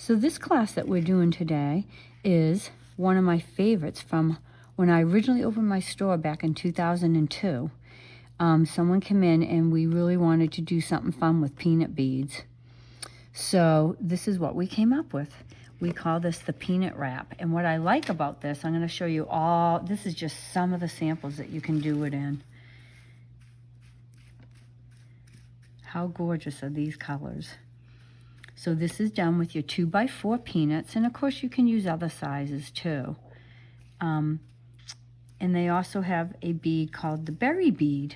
So this class that we're doing today is one of my favorites from when I originally opened my store back in 2002. Someone came in and we really wanted to do something fun with peanut beads. So this is what we came up with. We call this the peanut wrap. And what I like about this, I'm going to show you all, this is just some of the samples that you can do it in. How gorgeous are these colors? So this is done with your 2x4 peanuts, and of course you can use other sizes too. And they also have a bead called the berry bead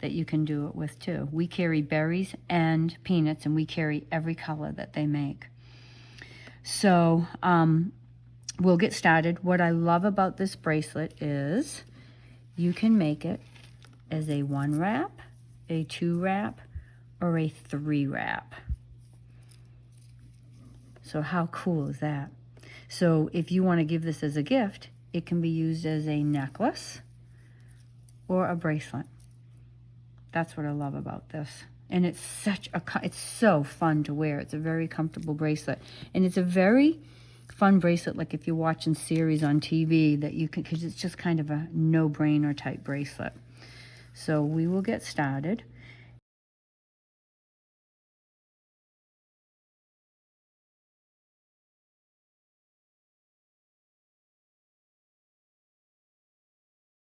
that you can do it with too. We carry berries and peanuts, and we carry every color that they make. So we'll get started. What I love about this bracelet is you can make it as a 1 wrap, a 2 wrap, or a 3 wrap. So how cool is that? So if you want to give this as a gift, it can be used as a necklace or a bracelet. That's what I love about this. And it's it's so fun to wear. It's a very comfortable bracelet. And it's a very fun bracelet, like if you're watching series on TV, that you can, because it's just kind of a no-brainer type bracelet. So we will get started.